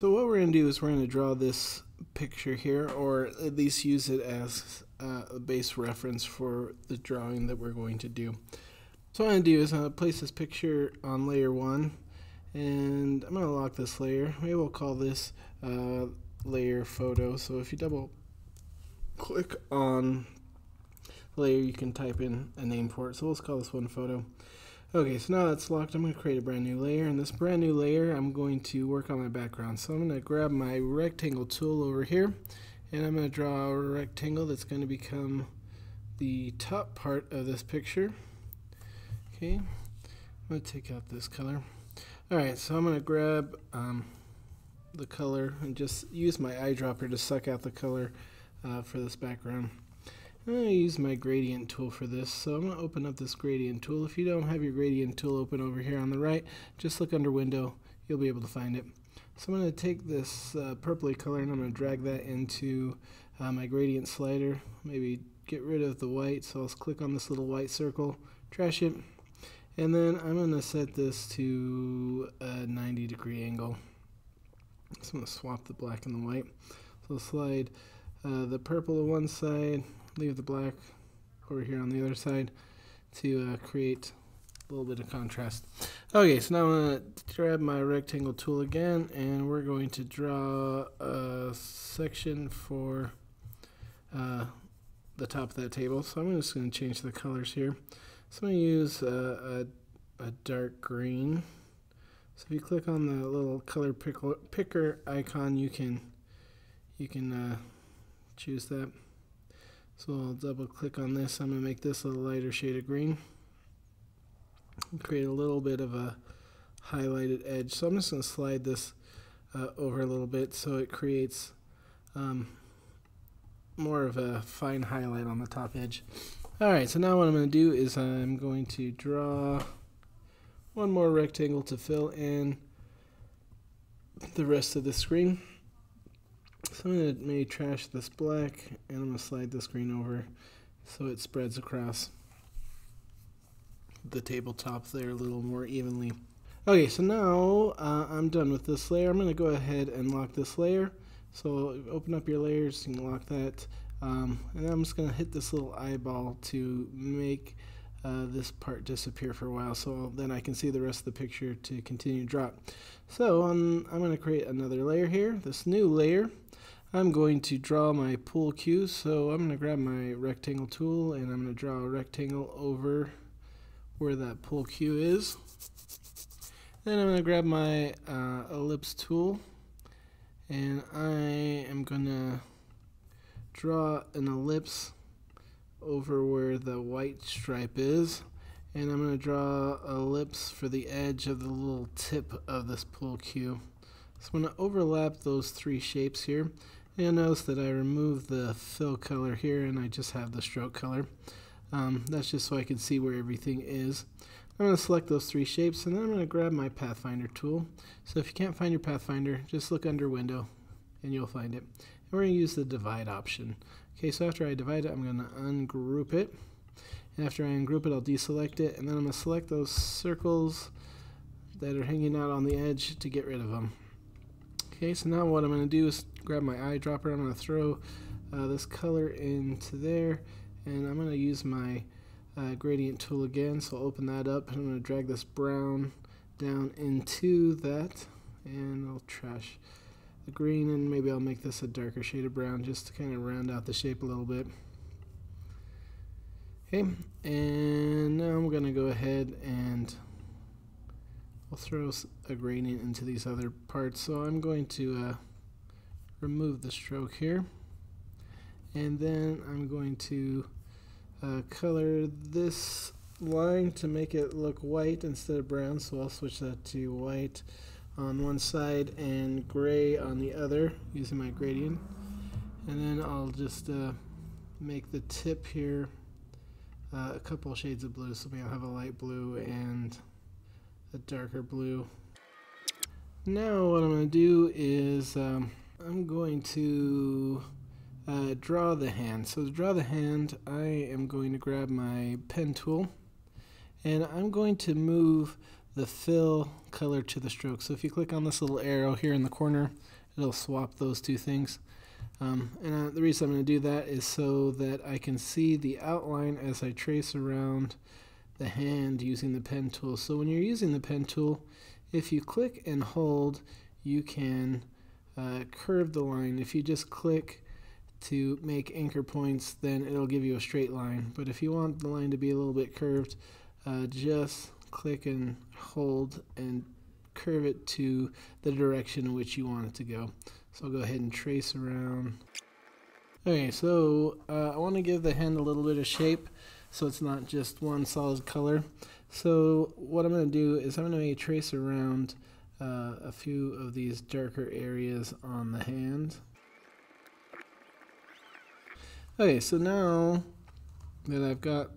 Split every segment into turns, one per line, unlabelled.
So what we're going to do is we're going to draw this picture here, or at least use it as a base reference for the drawing that we're going to do. So what I'm going to do is I'm going to place this picture on layer 1, and I'm going to lock this layer. Maybe we'll call this layer photo. So if you double click on layer, you can type in a name for it. So let's call this one photo. Okay, so now that's locked, I'm going to create a brand new layer. And this brand new layer, I'm going to work on my background. So I'm going to grab my rectangle tool over here, and I'm going to draw a rectangle that's going to become the top part of this picture. Okay, I'm going to take out this color. Alright, so I'm going to grab the color and just use my eyedropper to suck out the color for this background. I'm going to use my gradient tool for this, so I'm going to open up this gradient tool. If you don't have your gradient tool open over here on the right, just look under window, you'll be able to find it. So I'm going to take this purpley color and I'm going to drag that into my gradient slider, maybe get rid of the white, so I'll click on this little white circle, trash it, and then I'm going to set this to a 90-degree angle. So I'm going to swap the black and the white. So I'll slide the purple to one side, leave the black over here on the other side to create a little bit of contrast. Okay, so now I'm going to grab my rectangle tool again, and we're going to draw a section for the top of that table. So I'm just going to change the colors here. So I'm going to use a dark green. So if you click on the little color picker icon, you can choose that. So I'll double click on this. I'm going to make this a lighter shade of green. Create a little bit of a highlighted edge. So I'm just going to slide this over a little bit so it creates more of a fine highlight on the top edge. Alright, so now what I'm going to do is I'm going to draw one more rectangle to fill in the rest of the screen. So I'm going to maybe trash this black, and I'm going to slide this green over so it spreads across the tabletop there a little more evenly. Okay, so now I'm done with this layer. I'm going to go ahead and lock this layer. So open up your layers, you can lock that. And then I'm just going to hit this little eyeball to make this part disappear for a while, so then I can see the rest of the picture to continue to drop. So I'm going to create another layer here. This new layer, I'm going to draw my pool cue. So I'm going to grab my rectangle tool and I'm going to draw a rectangle over where that pool cue is. Then I'm going to grab my ellipse tool and I am going to draw an ellipse over where the white stripe is, and I'm going to draw an ellipse for the edge of the little tip of this pool cue. So I'm going to overlap those three shapes here, and you'll notice that I removed the fill color here and I just have the stroke color. That's just so I can see where everything is. I'm going to select those three shapes, and then I'm going to grab my Pathfinder tool. So if you can't find your Pathfinder, just look under window and you'll find it. And we're going to use the divide option. Okay, so after I divide it, I'm going to ungroup it. And after I ungroup it, I'll deselect it. And then I'm going to select those circles that are hanging out on the edge to get rid of them. Okay, so now what I'm going to do is grab my eyedropper. I'm going to throw this color into there. And I'm going to use my gradient tool again. So I'll open that up. And I'm going to drag this brown down into that. And I'll trash the green, and maybe I'll make this a darker shade of brown just to kind of round out the shape a little bit. Okay, and now I'm going to go ahead and I'll throw a gradient into these other parts. So I'm going to remove the stroke here, and then I'm going to color this line to make it look white instead of brown. So I'll switch that to white on one side and gray on the other using my gradient, and then I'll just make the tip here a couple shades of blue. So maybe I'll have a light blue and a darker blue. Now what I'm going to do is I'm going to draw the hand. So to draw the hand, I am going to grab my pen tool, and I'm going to move the fill color to the stroke. So if you click on this little arrow here in the corner, it'll swap those two things. The reason I'm going to do that is so that I can see the outline as I trace around the hand using the pen tool. So when you're using the pen tool, if you click and hold, you can curve the line. If you just click to make anchor points, then it'll give you a straight line. But if you want the line to be a little bit curved, just click and hold and curve it to the direction in which you want it to go. So I'll go ahead and trace around. Okay, so I want to give the hand a little bit of shape so it's not just one solid color. So what I'm going to do is I'm going to trace around a few of these darker areas on the hand. Okay, so now that I've got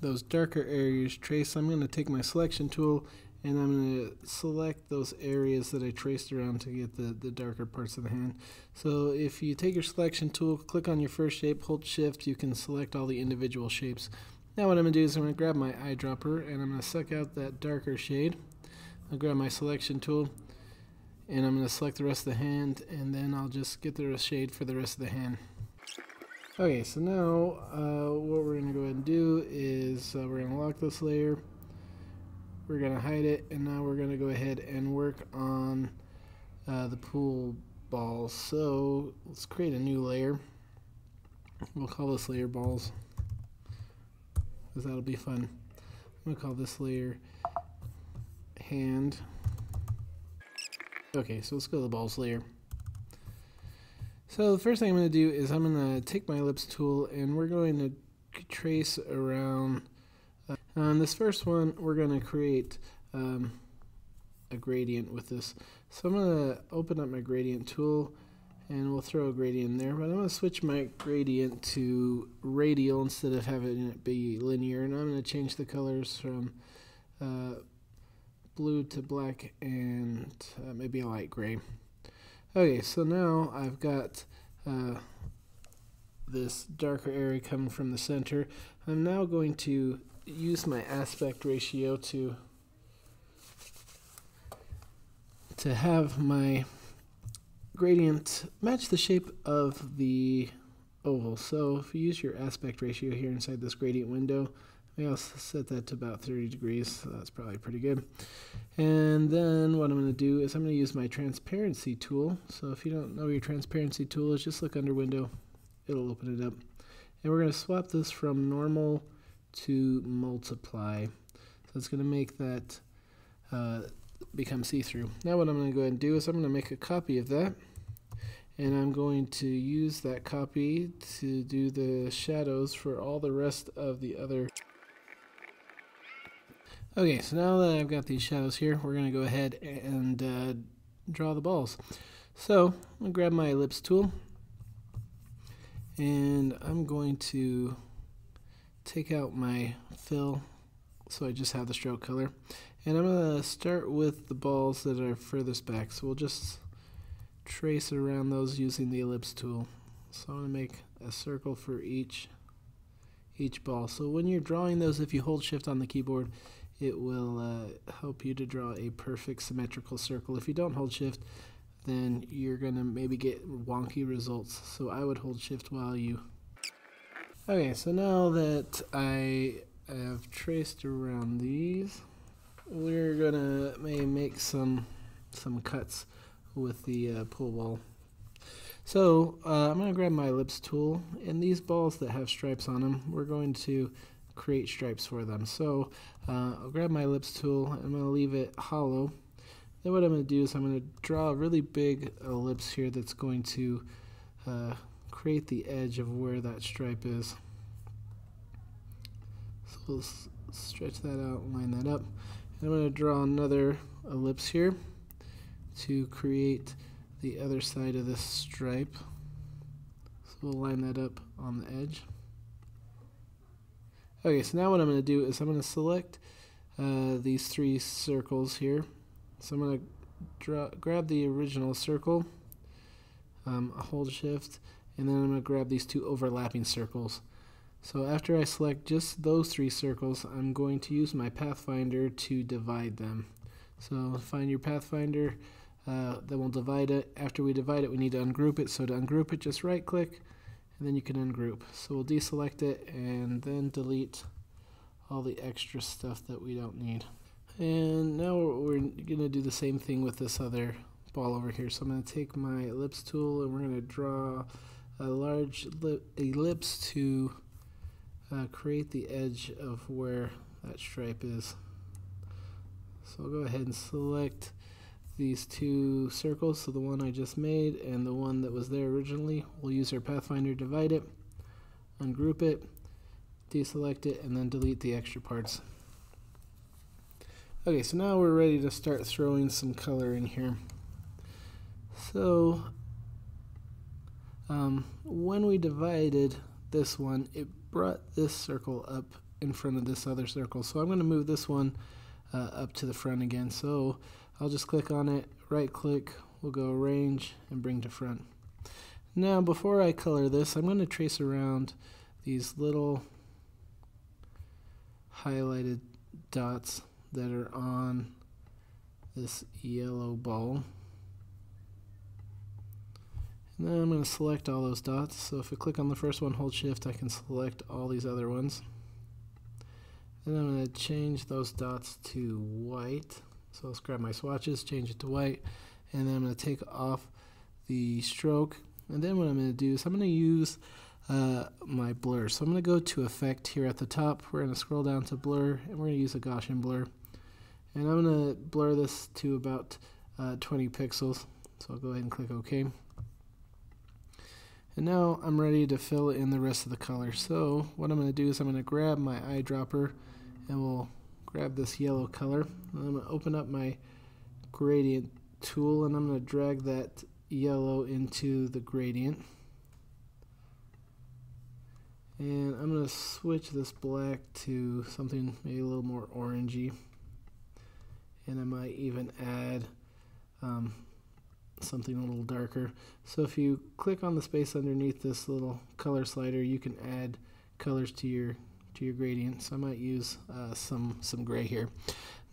those darker areas traced, I'm going to take my selection tool and I'm going to select those areas that I traced around to get the darker parts of the hand. So if you take your selection tool, click on your first shape, hold shift, you can select all the individual shapes. Now what I'm going to do is I'm going to grab my eyedropper and I'm going to suck out that darker shade. I'll grab my selection tool and I'm going to select the rest of the hand, and then I'll just get the shade for the rest of the hand. Okay, so now what we're going to go ahead and do is we're going to lock this layer. We're going to hide it, and now we're going to go ahead and work on the pool balls. So let's create a new layer. We'll call this layer balls, because that'll be fun. I'm going to call this layer hand. Okay, so let's go to the balls layer. So the first thing I'm going to do is I'm going to take my ellipse tool and we're going to trace around. On this first one, we're going to create a gradient with this. So I'm going to open up my gradient tool and we'll throw a gradient in there, but I'm going to switch my gradient to radial instead of having it be linear, and I'm going to change the colors from blue to black and maybe a light gray. Okay, so now I've got this darker area coming from the center. I'm now going to use my aspect ratio to have my gradient match the shape of the oval. So if you use your aspect ratio here inside this gradient window, maybe I'll set that to about 30 degrees, so that's probably pretty good. And then what I'm going to do is I'm going to use my transparency tool. So if you don't know what your transparency tool is, just look under window, it'll open it up. And we're going to swap this from normal to multiply. So it's going to make that become see-through. Now what I'm going to go ahead and do is I'm going to make a copy of that, and I'm going to use that copy to do the shadows for all the rest of the other. Okay, so now that I've got these shadows here, we're going to go ahead and draw the balls. So I'm going to grab my ellipse tool and I'm going to take out my fill so I just have the stroke color, and I'm going to start with the balls that are furthest back. So we'll just trace around those using the ellipse tool. So I'm going to make a circle for each ball. So when you're drawing those, if you hold shift on the keyboard, it will help you to draw a perfect symmetrical circle. If you don't hold shift, then you're going to maybe get wonky results. So I would hold shift while you... Okay, so now that I have traced around these, we're going to maybe make some cuts with the pool ball. So I'm going to grab my ellipse tool, and these balls that have stripes on them, we're going to create stripes for them. So I'll grab my ellipse tool, I'm going to leave it hollow. Then what I'm going to do is I'm going to draw a really big ellipse here that's going to create the edge of where that stripe is. So we'll stretch that out, line that up. And I'm going to draw another ellipse here to create the other side of this stripe. So we'll line that up on the edge. Okay, so now what I'm going to do is I'm going to select these three circles here. So I'm going to grab the original circle, hold shift, and then I'm going to grab these two overlapping circles. So after I select just those 3 circles, I'm going to use my Pathfinder to divide them. So find your Pathfinder, then we'll divide it. After we divide it, we need to ungroup it. So to ungroup it, just right click, and then you can ungroup. So we'll deselect it and then delete all the extra stuff that we don't need. And now we're going to do the same thing with this other ball over here. So I'm going to take my ellipse tool and we're going to draw a large ellipse to create the edge of where that stripe is. So I'll go ahead and select these 2 circles, so the one I just made and the one that was there originally. We'll use our Pathfinder, divide it, ungroup it, deselect it, and then delete the extra parts. Okay, so now we're ready to start throwing some color in here. So when we divided this one, it brought this circle up in front of this other circle. So I'm going to move this one up to the front again. So I'll just click on it, right click, we'll go arrange and bring to front. Now before I color this, I'm going to trace around these little highlighted dots that are on this yellow ball. And then I'm going to select all those dots. So if I click on the first one, hold shift, I can select all these other ones. Then I'm going to change those dots to white. So let's grab my swatches, change it to white, and then I'm going to take off the stroke. And then what I'm going to do is I'm going to use my blur. So I'm going to go to Effect here at the top. We're going to scroll down to Blur, and we're going to use a Gaussian blur. And I'm going to blur this to about 20 pixels. So I'll go ahead and click OK. And now I'm ready to fill in the rest of the color. So what I'm going to do is I'm going to grab my eyedropper, and we'll grab this yellow color. And I'm going to open up my gradient tool, and I'm going to drag that yellow into the gradient. And I'm going to switch this black to something maybe a little more orangey. And I might even add something a little darker. So if you click on the space underneath this little color slider, you can add colors to your gradient. So I might use some gray here.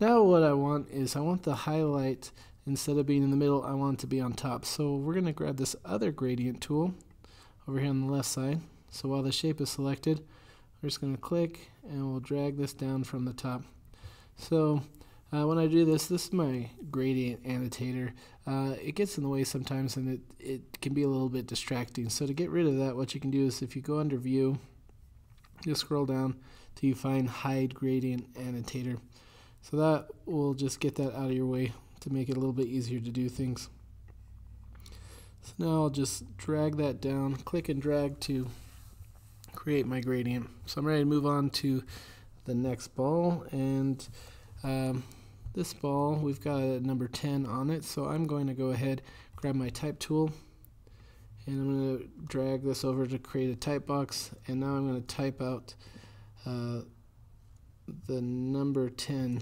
Now what I want is I want the highlight, instead of being in the middle, I want it to be on top. So we're going to grab this other gradient tool over here on the left side. So while the shape is selected, we're just going to click and we'll drag this down from the top. So when I do this, this is my gradient annotator. It gets in the way sometimes, and it can be a little bit distracting. So to get rid of that, what you can do is if you go under View, just scroll down till you find Hide Gradient Annotator. So that will just get that out of your way to make it a little bit easier to do things. So now I'll just drag that down, click and drag to create my gradient. So I'm ready to move on to the next ball, and this ball, we've got a number 10 on it, so I'm going to go ahead, grab my type tool, and I'm going to drag this over to create a type box, and now I'm going to type out the number 10.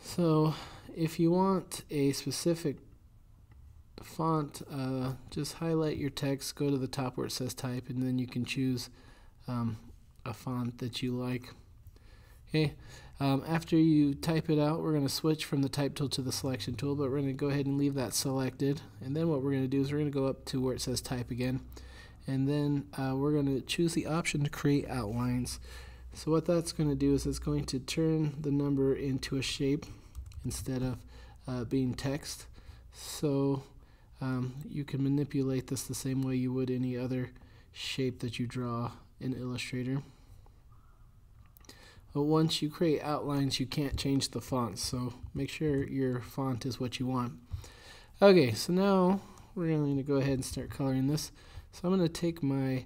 So if you want a specific font, just highlight your text, go to the top where it says type, and then you can choose a font that you like. Okay, after you type it out, we're going to switch from the type tool to the selection tool, but we're going to go ahead and leave that selected. And then what we're going to do is we're going to go up to where it says type again, and then we're going to choose the option to create outlines. So what that's going to do is it's going to turn the number into a shape instead of being text. So you can manipulate this the same way you would any other shape that you draw in Illustrator. But once you create outlines, you can't change the font, so make sure your font is what you want. Okay, so now we're going to go ahead and start coloring this. So I'm going to take my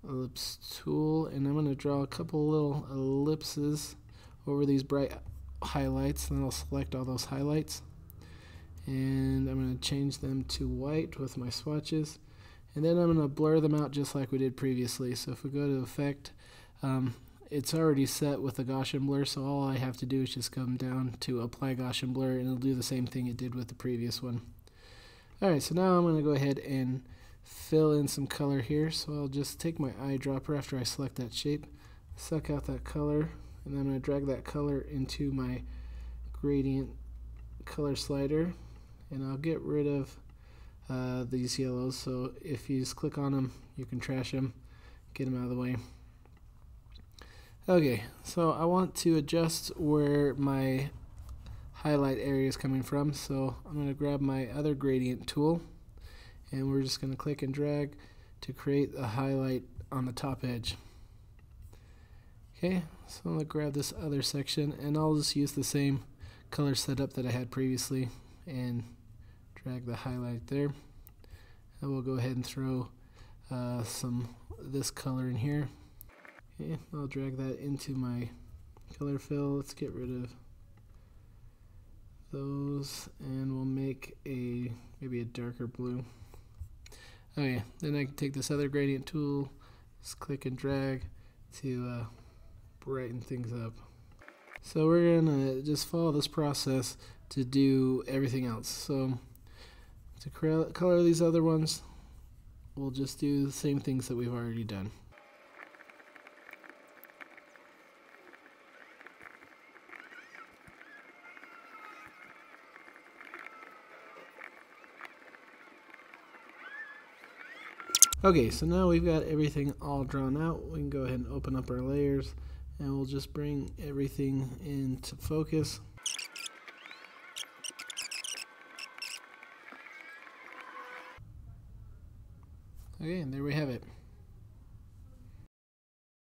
ellipse tool, and I'm going to draw a couple little ellipses over these bright highlights, and then I'll select all those highlights. And I'm going to change them to white with my swatches. And then I'm going to blur them out just like we did previously. So if we go to Effect, it's already set with the Gaussian blur, so all I have to do is just come down to Apply Gaussian Blur, and it'll do the same thing it did with the previous one. Alright, so now I'm going to go ahead and fill in some color here. So I'll just take my eyedropper after I select that shape, suck out that color, and then I'm going to drag that color into my gradient color slider, and I'll get rid of these yellows. So if you just click on them, you can trash them, get them out of the way. Okay, so I want to adjust where my highlight area is coming from, so I'm going to grab my other gradient tool, and we're just going to click and drag to create a highlight on the top edge. Okay, so I'm going to grab this other section, and I'll just use the same color setup that I had previously and drag the highlight there. And we'll go ahead and throw this color in here. Okay, I'll drag that into my color fill. Let's get rid of those, and we'll make maybe a darker blue. Okay, then I can take this other gradient tool, just click and drag to brighten things up. So we're gonna just follow this process to do everything else. So to color these other ones, we'll just do the same things that we've already done. Okay, so now we've got everything all drawn out. We can go ahead and open up our layers, and we'll just bring everything into focus. Okay, and there we have it.